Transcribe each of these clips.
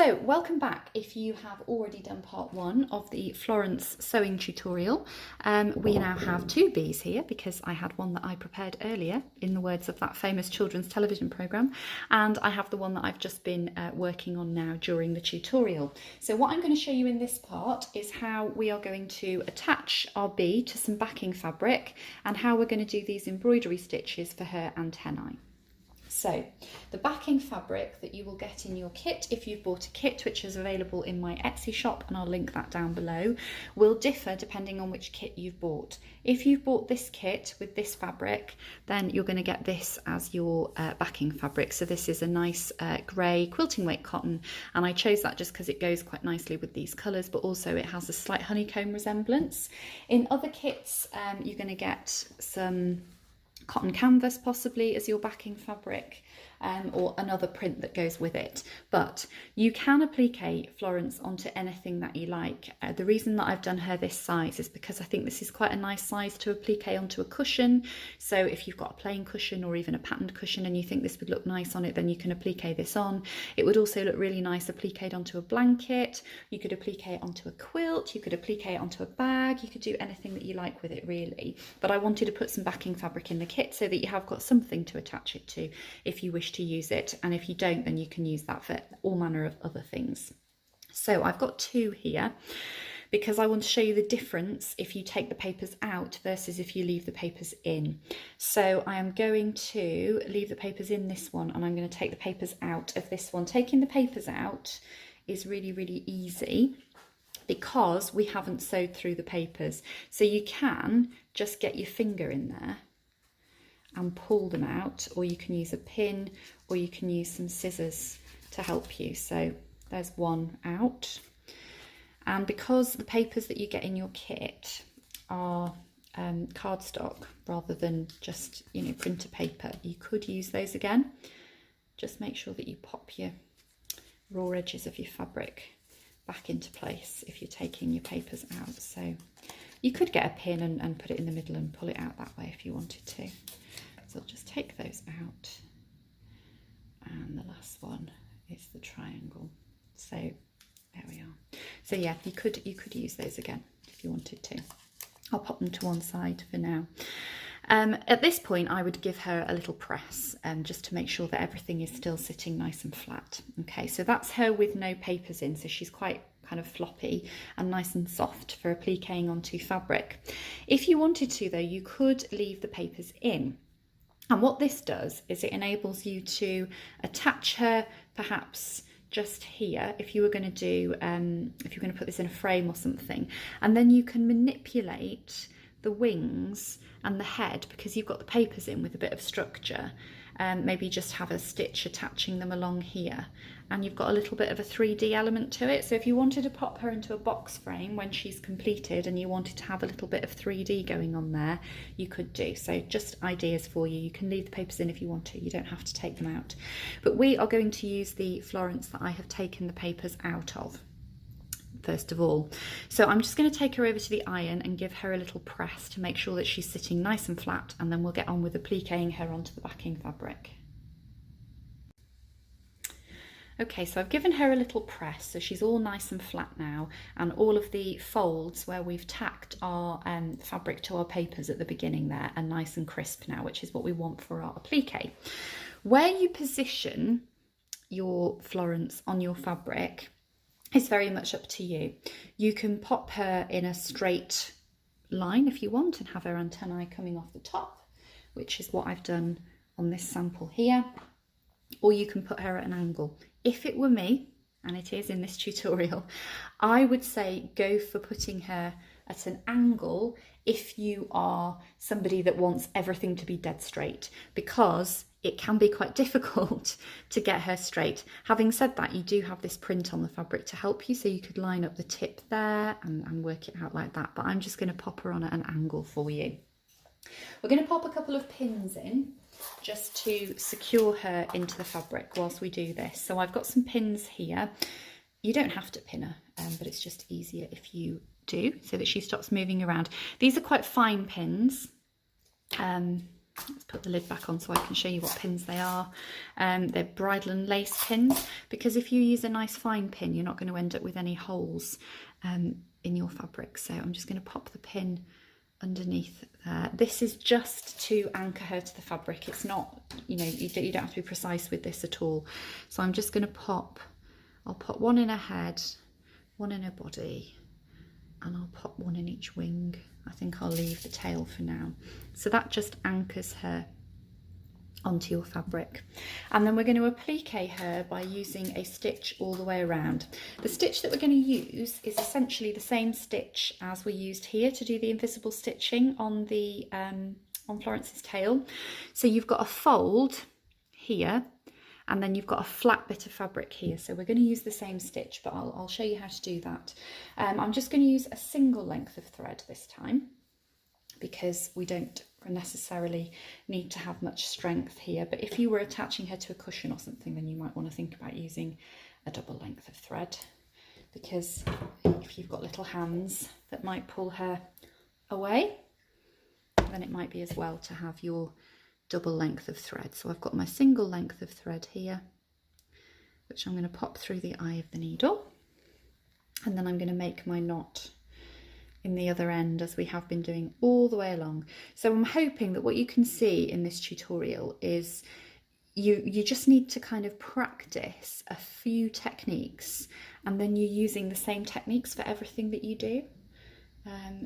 So welcome back. If you have already done part one of the Florence sewing tutorial, we now have two Bs here because I had one that I prepared earlier in the words of that famous children's television programme, and I have the one that I've just been working on now during the tutorial. So what I'm going to show you in this part is how we are going to attach our B to some backing fabric and how we're going to do these embroidery stitches for her antennae. So the backing fabric that you will get in your kit, if you've bought a kit, which is available in my Etsy shop, and I'll link that down below, will differ depending on which kit you've bought. If you've bought this kit with this fabric, then you're going to get this as your backing fabric. So this is a nice grey quilting weight cotton, and I chose that just because it goes quite nicely with these colours, but also it has a slight honeycomb resemblance. In other kits, you're going to get some cotton canvas possibly as your backing fabric, or another print that goes with it. But you can applique Florence onto anything that you like. The reason that I've done her this size is because I think this is quite a nice size to applique onto a cushion. So if you've got a plain cushion or even a patterned cushion and you think this would look nice on it, then you can applique this on. It would also look really nice appliqued onto a blanket. You could applique it onto a quilt, you could applique it onto a bag, you could do anything that you like with it really. But I wanted to put some backing fabric in the kit so that you have got something to attach it to if you wish to use it, and if you don't, then you can use that for all manner of other things. So I've got two here because I want to show you the difference if you take the papers out versus if you leave the papers in. So I am going to leave the papers in this one, and I'm going to take the papers out of this one. Taking the papers out is really, really easy because we haven't sewed through the papers. So you can just get your finger in there and pull them out, or you can use a pin, or you can use some scissors to help you. So there's one out. And because the papers that you get in your kit are cardstock rather than just, you know, printer paper, you could use those again. Just make sure that you pop your raw edges of your fabric back into place if you're taking your papers out. So you could get a pin and put it in the middle and pull it out that way if you wanted to. So I'll just take those out, and the last one is the triangle. So there we are. So yeah, you could use those again if you wanted to. I'll pop them to one side for now. At this point, I would give her a little press, just to make sure that everything is still sitting nice and flat. Okay, so that's her with no papers in, so she's quite kind of floppy and nice and soft for appliquing onto fabric. If you wanted to though, you could leave the papers in. And what this does is it enables you to attach her perhaps just here if you were going to do, if you're going to put this in a frame or something, and then you can manipulate the wings and the head because you've got the papers in with a bit of structure. Maybe just have a stitch attaching them along here, and you've got a little bit of a 3D element to it. So if you wanted to pop her into a box frame when she's completed and you wanted to have a little bit of 3D going on there, you could do. So just ideas for you. You can leave the papers in if you want to, you don't have to take them out. But we are going to use the Florence that I have taken the papers out of first of all. So I'm just going to take her over to the iron and give her a little press to make sure that she's sitting nice and flat, and then we'll get on with appliquing her onto the backing fabric. Okay, so I've given her a little press, so she's all nice and flat now, and all of the folds where we've tacked our fabric to our papers at the beginning there are nice and crisp now, which is what we want for our applique. Where you position your Florence on your fabric, it's very much up to you. You can pop her in a straight line if you want and have her antennae coming off the top, which is what I've done on this sample here, or you can put her at an angle. If it were me, and it is in this tutorial, I would say go for putting her at an angle if you are somebody that wants everything to be dead straight, because it can be quite difficult to get her straight. Having said that, you do have this print on the fabric to help you, so you could line up the tip there and work it out like that, but I'm just going to pop her on at an angle for you. We're going to pop a couple of pins in just to secure her into the fabric whilst we do this. So I've got some pins here. You don't have to pin her, but it's just easier if you do, so that she stops moving around. These are quite fine pins. Let's put the lid back on so I can show you what pins they are. They're bridle and lace pins, because if you use a nice fine pin, you're not going to end up with any holes in your fabric. So I'm just going to pop the pin underneath there. This is just to anchor her to the fabric. It's not, you know, you don't have to be precise with this at all. So I'm just going to I'll put one in her head, one in her body, and I'll pop one in each wing. I think I'll leave the tail for now. So that just anchors her onto your fabric. And then we're going to applique her by using a stitch all the way around. The stitch that we're going to use is essentially the same stitch as we used here to do the invisible stitching on the on Florence's tail. So you've got a fold here, and then you've got a flat bit of fabric here. So we're going to use the same stitch, but I'll show you how to do that. I'm just going to use a single length of thread this time, because we don't necessarily need to have much strength here. But if you were attaching her to a cushion or something, then you might want to think about using a double length of thread, because if you've got little hands that might pull her away, then it might be as well to have your double length of thread. So I've got my single length of thread here, which I'm going to pop through the eye of the needle, and then I'm going to make my knot in the other end, as we have been doing all the way along. So I'm hoping that what you can see in this tutorial is you just need to kind of practice a few techniques, and then you're using the same techniques for everything that you do.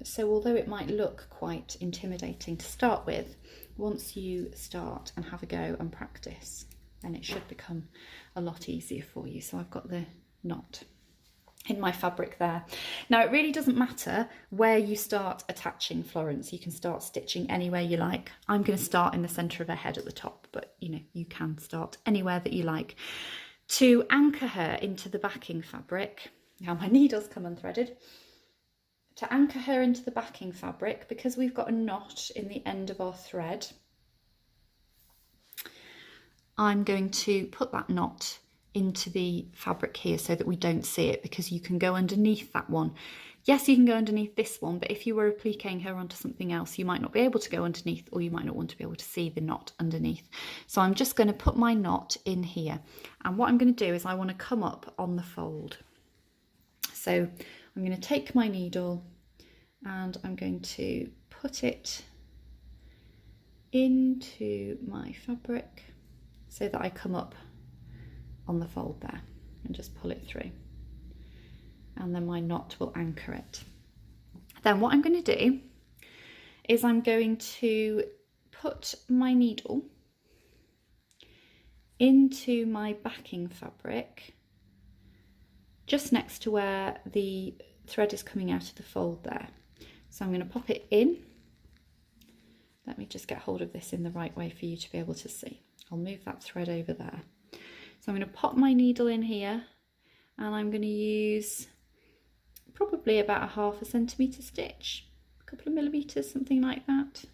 So although it might look quite intimidating to start with, once you start and have a go and practice, then it should become a lot easier for you. So I've got the knot in my fabric there. Now it really doesn't matter where you start attaching Florence. You can start stitching anywhere you like. I'm going to start in the centre of her head at the top, but you know, you can start anywhere that you like. To anchor her into the backing fabric, now my needle's come unthreaded. To anchor her into the backing fabric, because we've got a knot in the end of our thread, I'm going to put that knot into the fabric here so that we don't see it, because you can go underneath that one. Yes, you can go underneath this one, but if you were appliquing her onto something else, you might not be able to go underneath, or you might not want to be able to see the knot underneath. So I'm just going to put my knot in here, and what I'm going to do is I want to come up on the fold. So I'm going to take my needle and I'm going to put it into my fabric so that I come up on the fold there, and just pull it through, and then my knot will anchor it. Then what I'm going to do is I'm going to put my needle into my backing fabric just next to where the thread is coming out of the fold there. So I'm going to pop it in. Let me just get hold of this in the right way for you to be able to see. I'll move that thread over there. So I'm going to pop my needle in here, and I'm going to use probably about a ½ centimetre stitch, a couple of millimetres, something like that.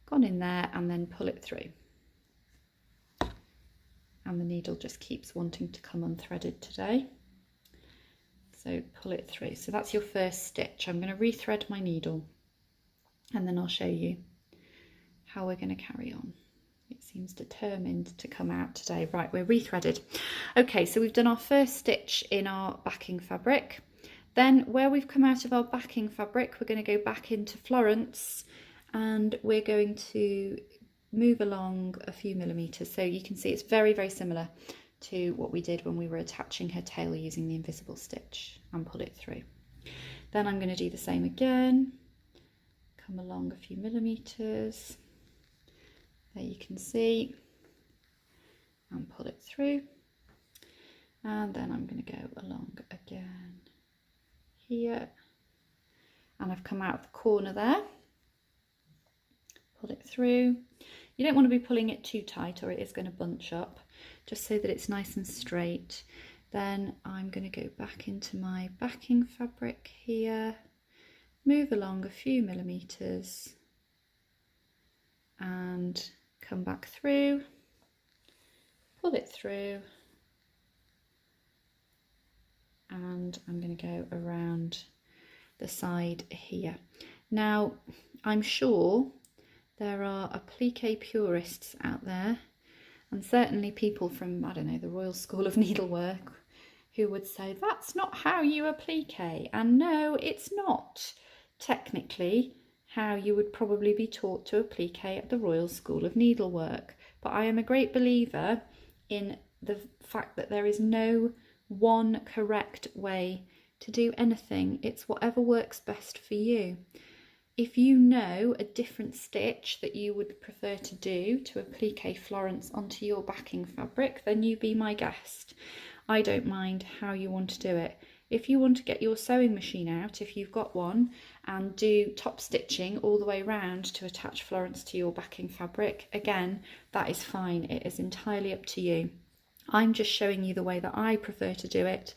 Gone in there, and then pull it through. And the needle just keeps wanting to come unthreaded today. So pull it through. So that's your first stitch. I'm going to rethread my needle, and then I'll show you how we're going to carry on. It seems determined to come out today. Right, we're rethreaded. Okay, so we've done our first stitch in our backing fabric. Then where we've come out of our backing fabric, we're going to go back into Florence, and we're going to move along a few millimetres. So you can see it's very, very similar to what we did when we were attaching her tail using the invisible stitch, and pull it through. Then I'm going to do the same again, come along a few millimetres. There you can see, and pull it through, and then I'm going to go along again here, and I've come out of the corner there, pull it through. You don't want to be pulling it too tight or it is going to bunch up, just so that it's nice and straight. Then I'm going to go back into my backing fabric here, move along a few millimetres, and come back through, pull it through, and I'm going to go around the side here. Now I'm sure there are applique purists out there, and certainly people from, I don't know, the Royal School of Needlework, who would say that's not how you applique. And no, it's not technically how you would probably be taught to applique at the Royal School of Needlework. But I am a great believer in the fact that there is no one correct way to do anything. It's whatever works best for you. If you know a different stitch that you would prefer to do to applique Florence onto your backing fabric, then you be my guest. I don't mind how you want to do it. If you want to get your sewing machine out, if you've got one, and do top stitching all the way around to attach Florence to your backing fabric, again, that is fine. It is entirely up to you. I'm just showing you the way that I prefer to do it.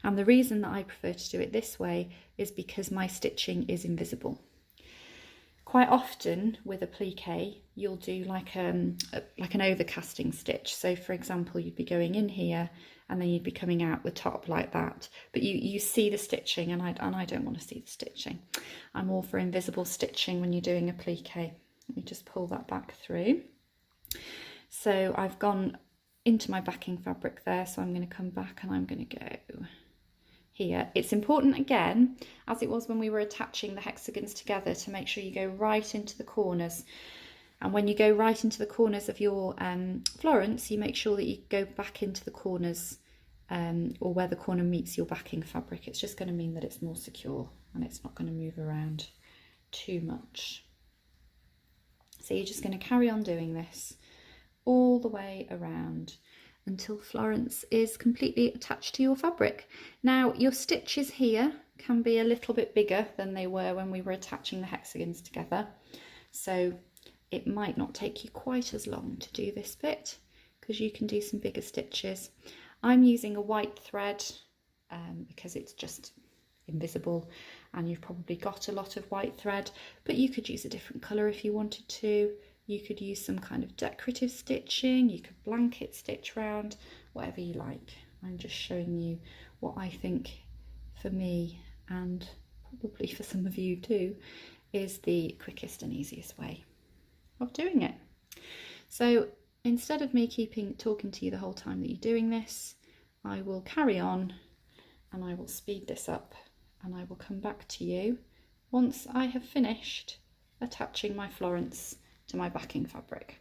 And the reason that I prefer to do it this way is because my stitching is invisible. Quite often with applique, you'll do like an overcasting stitch. So for example, you'd be going in here and then you'd be coming out the top like that. But you see the stitching, and I don't want to see the stitching. I'm all for invisible stitching when you're doing applique. Let me just pull that back through. So I've gone into my backing fabric there, so I'm going to come back and I'm going to go here. It's important, again, as it was when we were attaching the hexagons together, to make sure you go right into the corners. And when you go right into the corners of your Florence, you make sure that you go back into the corners or where the corner meets your backing fabric. It's just going to mean that it's more secure and it's not going to move around too much. So you're just going to carry on doing this all the way around until Florence is completely attached to your fabric. Now, your stitches here can be a little bit bigger than they were when we were attaching the hexagons together, so it might not take you quite as long to do this bit, because you can do some bigger stitches. I'm using a white thread because it's just invisible, and you've probably got a lot of white thread, but you could use a different colour if you wanted to. You could use some kind of decorative stitching, you could blanket stitch round, whatever you like. I'm just showing you what I think for me, and probably for some of you too, is the quickest and easiest way of doing it. So instead of me talking to you the whole time that you're doing this, I will carry on and I will speed this up, and I will come back to you once I have finished attaching my Florence to my backing fabric.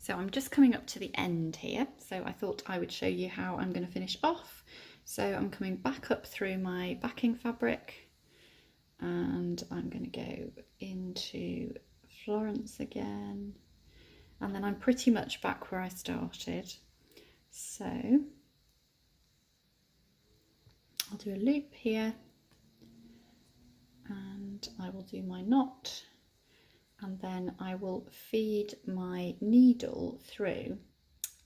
So I'm just coming up to the end here, so I thought I would show you how I'm going to finish off. So I'm coming back up through my backing fabric, and I'm going to go into Florence again, and then I'm pretty much back where I started. So I'll do a loop here, and I will do my knot, and then I will feed my needle through, and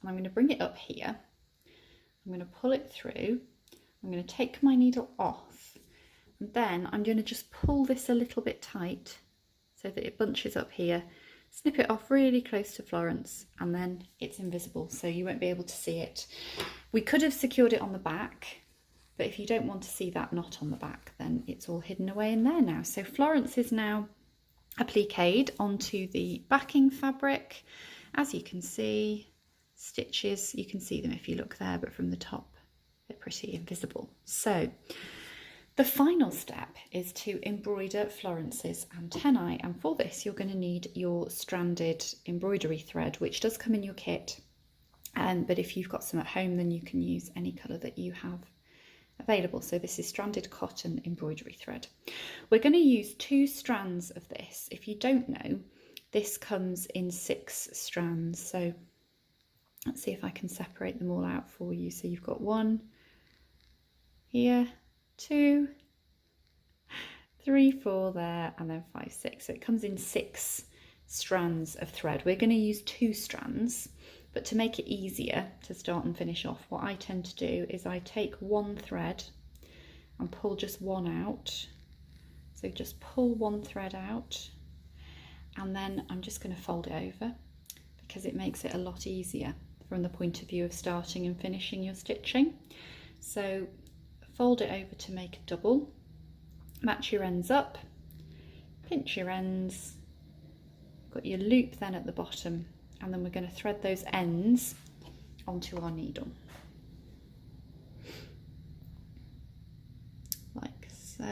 I'm going to bring it up here. I'm going to pull it through. I'm going to take my needle off, and then I'm going to just pull this a little bit tight so that it bunches up here. snip it off really close to Florence, and then it's invisible, so you won't be able to see it. We could have secured it on the back, but if you don't want to see that knot on the back, then it's all hidden away in there now. So Florence is now appliqued onto the backing fabric. As you can see, stitches, you can see them if you look there, but from the top they're pretty invisible. So the final step is to embroider Florence's antennae, and for this you're going to need your stranded embroidery thread, which does come in your kit, but if you've got some at home then you can use any colour that you have available. So this is stranded cotton embroidery thread. We're going to use 2 strands of this. If you don't know, this comes in 6 strands, so let's see if I can separate them all out for you. So you've got 1 here, 2, 3, 4 there, and then 5, 6. So it comes in 6 strands of thread. We're going to use 2 strands, but to make it easier to start and finish off, what I tend to do is I take 1 thread and pull just 1 out. So just pull 1 thread out, and then I'm just going to fold it over because it makes it a lot easier from the point of view of starting and finishing your stitching. So fold it over to make a double, match your ends up, pinch your ends, got your loop then at the bottom, and then we're going to thread those ends onto our needle, like so.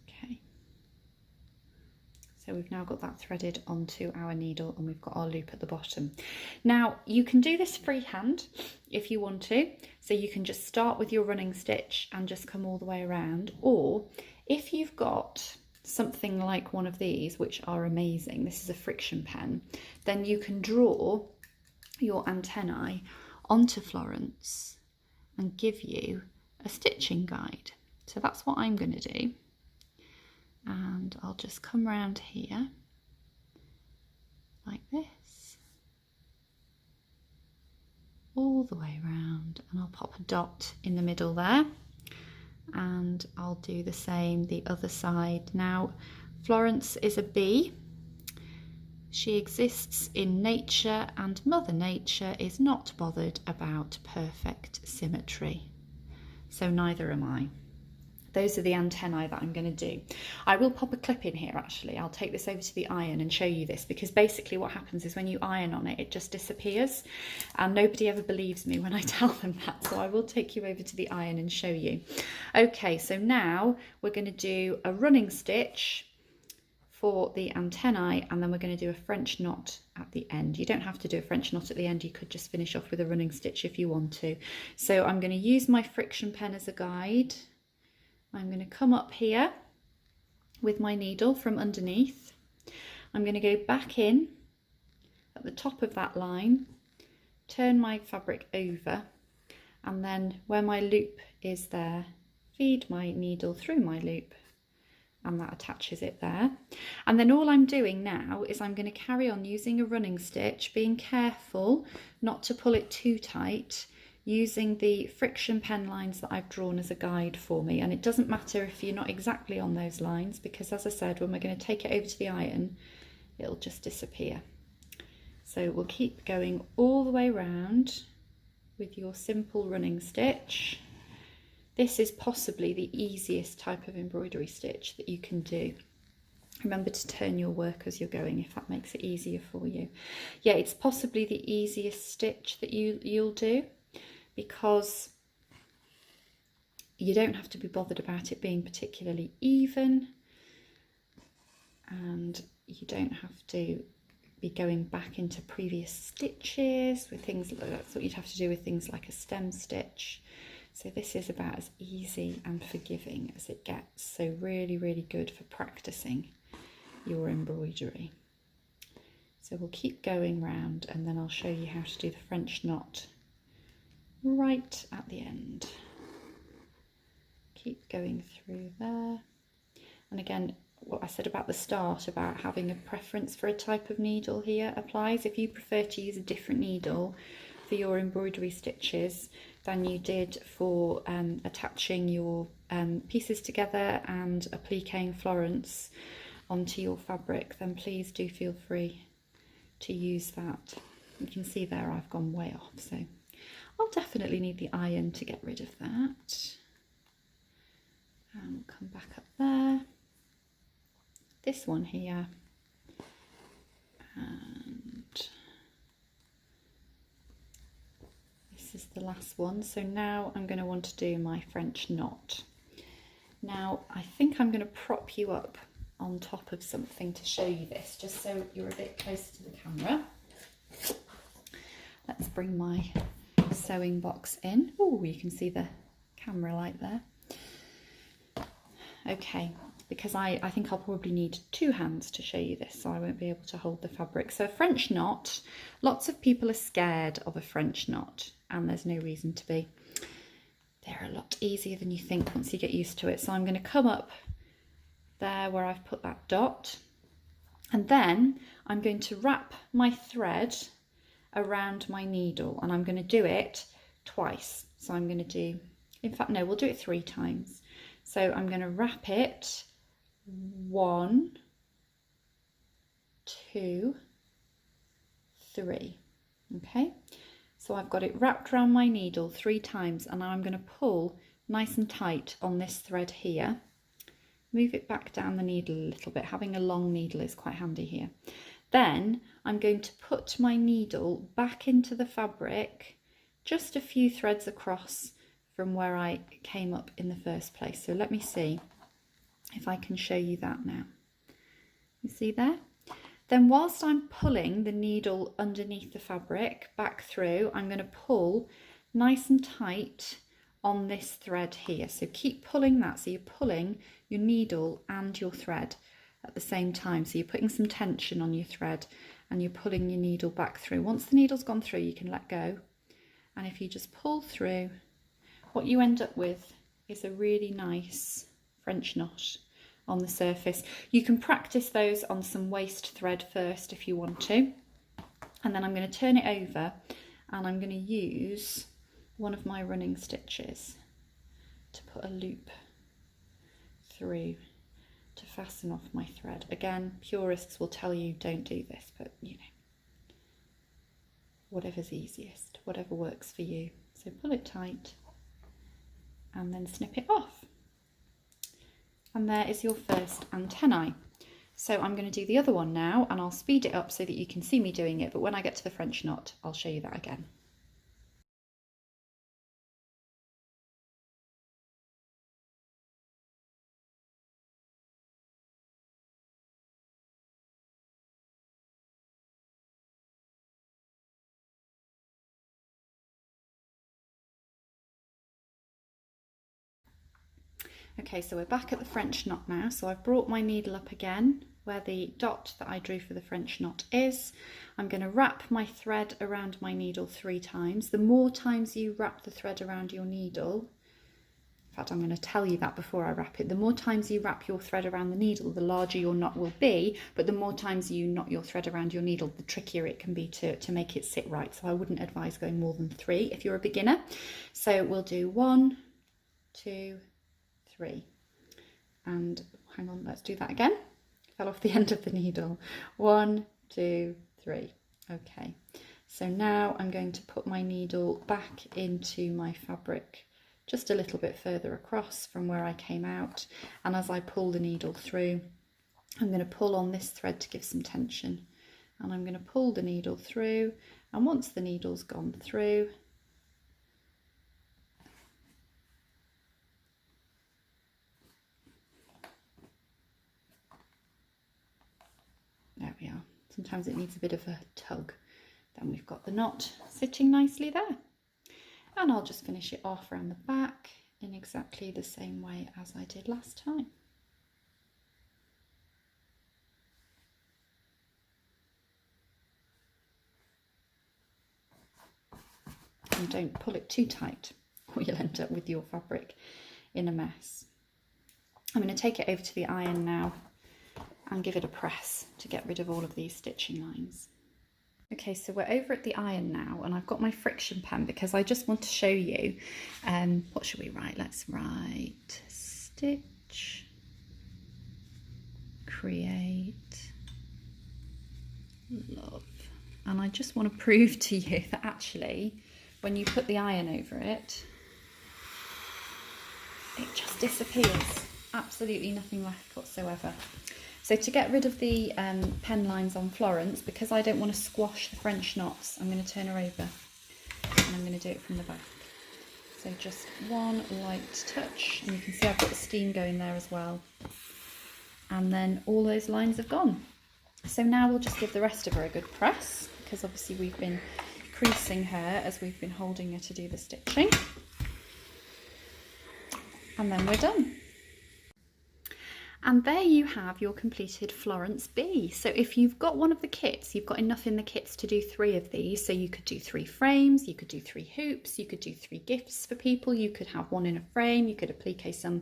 Okay, so we've now got that threaded onto our needle and we've got our loop at the bottom. Now you can do this freehand if you want to, so you can just start with your running stitch and just come all the way around, or if you've got something like one of these, which are amazing, this is a friction pen, then you can draw your antennae onto Florence and give you a stitching guide. So that's what I'm going to do, and I'll just come around here like this, all the way around, and I'll pop a dot in the middle there, and I'll do the same the other side. Now Florence is a bee. She exists in nature, and Mother Nature is not bothered about perfect symmetry. So neither am I. Those are the antennae that I'm going to do. I will pop a clip in here actually. I'll take this over to the iron and show you this, because basically what happens is when you iron on it, it just disappears, and nobody ever believes me when I tell them that. So I will take you over to the iron and show you. Okay, so now we're going to do a running stitch for the antennae, and then we're going to do a French knot at the end. You don't have to do a French knot at the end, you could just finish off with a running stitch if you want to. So I'm going to use my friction pen as a guide. I'm going to come up here with my needle from underneath. I'm going to go back in at the top of that line, turn my fabric over, and then where my loop is there, feed my needle through my loop, and that attaches it there. And then all I'm doing now is I'm going to carry on using a running stitch, being careful not to pull it too tight, using the friction pen lines that I've drawn as a guide for me. And it doesn't matter if you're not exactly on those lines, because as I said, when we're going to take it over to the iron, it'll just disappear. So we'll keep going all the way around with your simple running stitch. This is possibly the easiest type of embroidery stitch that you can do. Remember to turn your work as you're going, if that makes it easier for you. Yeah, it's possibly the easiest stitch that you'll do, because you don't have to be bothered about it being particularly even, and you don't have to be going back into previous stitches with things like that's what you'd have to do with things like a stem stitch. So this is about as easy and forgiving as it gets. So really, really good for practicing your embroidery. So we'll keep going round, and then I'll show you how to do the French knot right at the end. Keep going through there. And again, what I said about the start about having a preference for a type of needle here applies. If you prefer to use a different needle for your embroidery stitches than you did for attaching your pieces together and appliquing Florence, onto your fabric, then please do feel free to use that. You can see there I've gone way off, so I'll definitely need the iron to get rid of that. And we'll come back up there. This one here, and this is the last one. So now I'm going to want to do my French knot. Now I think I'm going to prop you up on top of something to show you this, just so you're a bit closer to the camera. Let's bring my sewing box in. Oh, you can see the camera light there. Okay, because I think I'll probably need two hands to show you this, so I won't be able to hold the fabric. So a French knot, lots of people are scared of a French knot, and there's no reason to be. They're a lot easier than you think once you get used to it. So I'm going to come up there where I've put that dot, and then I'm going to wrap my thread around my needle, and I'm going to do it twice. So I'm going to do, in fact, no, we'll do it 3 times. So I'm going to wrap it 1, 2, 3. Okay, so I've got it wrapped around my needle 3 times, and now I'm going to pull nice and tight on this thread here. Move it back down the needle a little bit. Having a long needle is quite handy here. Then I'm going to put my needle back into the fabric, just a few threads across from where I came up in the first place. So let me see if I can show you that now. You see there? Then whilst I'm pulling the needle underneath the fabric back through, I'm going to pull nice and tight on this thread here. So keep pulling that. So you're pulling your needle and your thread at the same time. So you're putting some tension on your thread and you're pulling your needle back through. Once the needle's gone through, you can let go. And if you just pull through, what you end up with is a really nice French knot on the surface. You can practice those on some waste thread first if you want to. And then I'm going to turn it over and I'm going to use one of my running stitches to put a loop through to fasten off my thread. Again, purists will tell you don't do this, but you know, whatever's easiest, whatever works for you. So pull it tight and then snip it off. And there is your first antennae. So I'm going to do the other one now, and I'll speed it up so that you can see me doing it, but when I get to the French knot, I'll show you that again. Okay, so we're back at the French knot now. So I've brought my needle up again where the dot that I drew for the French knot is. I'm going to wrap my thread around my needle 3 times. The more times you wrap the thread around your needle, in fact, I'm going to tell you that before I wrap it. The more times you wrap your thread around the needle, the larger your knot will be, but the more times you knot your thread around your needle, the trickier it can be to make it sit right. So I wouldn't advise going more than 3 if you're a beginner. So we'll do 1, 2, 3, and hang on, let's do that again. Fell off the end of the needle. 1, 2, 3. Okay, so now I'm going to put my needle back into my fabric just a little bit further across from where I came out, and as I pull the needle through, I'm going to pull on this thread to give some tension, and I'm going to pull the needle through, and once the needle's gone through, there we are. Sometimes it needs a bit of a tug. Then we've got the knot sitting nicely there. And I'll just finish it off around the back in exactly the same way as I did last time. And don't pull it too tight or you'll end up with your fabric in a mess. I'm going to take it over to the iron now and give it a press to get rid of all of these stitching lines. Okay, so we're over at the iron now, and I've got my friction pen because I just want to show you, what should we write? Let's write stitch create love. And I just want to prove to you that actually when you put the iron over it, it just disappears. Absolutely nothing left whatsoever. So to get rid of the pen lines on Florence, because I don't want to squash the French knots, I'm going to turn her over and I'm going to do it from the back. So just one light touch, and you can see I've got the steam going there as well. And then all those lines have gone. So now we'll just give the rest of her a good press, because obviously we've been creasing her as we've been holding her to do the stitching. And then we're done. And there you have your completed Florence B. So if you've got one of the kits, you've got enough in the kits to do 3 of these. So you could do 3 frames, you could do 3 hoops, you could do 3 gifts for people, you could have one in a frame, you could applique some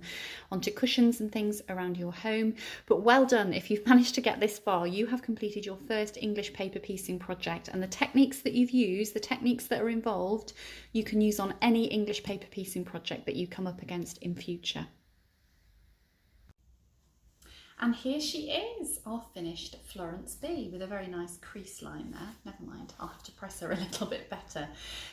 onto cushions and things around your home. But well done, if you've managed to get this far, you have completed your first English paper piecing project, and the techniques that you've used, the techniques that are involved, you can use on any English paper piecing project that you come up against in future. And here she is, our finished Florence B, with a very nice crease line there. Never mind, I'll have to press her a little bit better.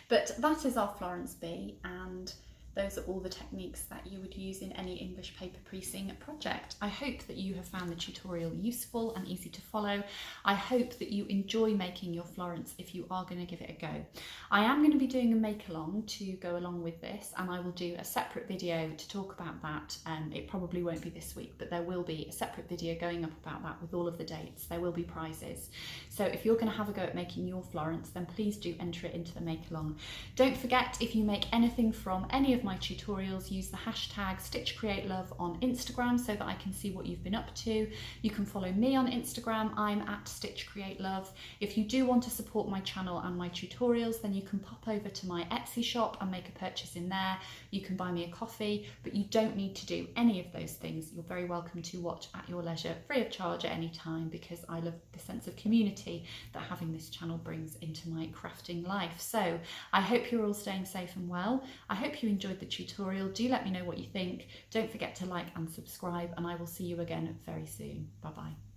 But that is our Florence B, and those are all the techniques that you would use in any English paper piecing project. I hope that you have found the tutorial useful and easy to follow. I hope that you enjoy making your Florence if you are going to give it a go. I am going to be doing a make along to go along with this, and I will do a separate video to talk about that. It probably won't be this week, but there will be a separate video going up about that with all of the dates. There will be prizes. So if you're going to have a go at making your Florence, then please do enter it into the make along. Don't forget, if you make anything from any of my tutorials, use the hashtag #StitchCreateLove on Instagram so that I can see what you've been up to. You can follow me on Instagram, I'm at @StitchCreateLove. If you do want to support my channel and my tutorials, then you can pop over to my Etsy shop and make a purchase in there. You can buy me a coffee, but you don't need to do any of those things. You're very welcome to watch at your leisure, free of charge at any time, because I love the sense of community that having this channel brings into my crafting life. So I hope you're all staying safe and well. I hope you enjoyed the tutorial. Do let me know what you think. Don't forget to like and subscribe, and I will see you again very soon. Bye bye.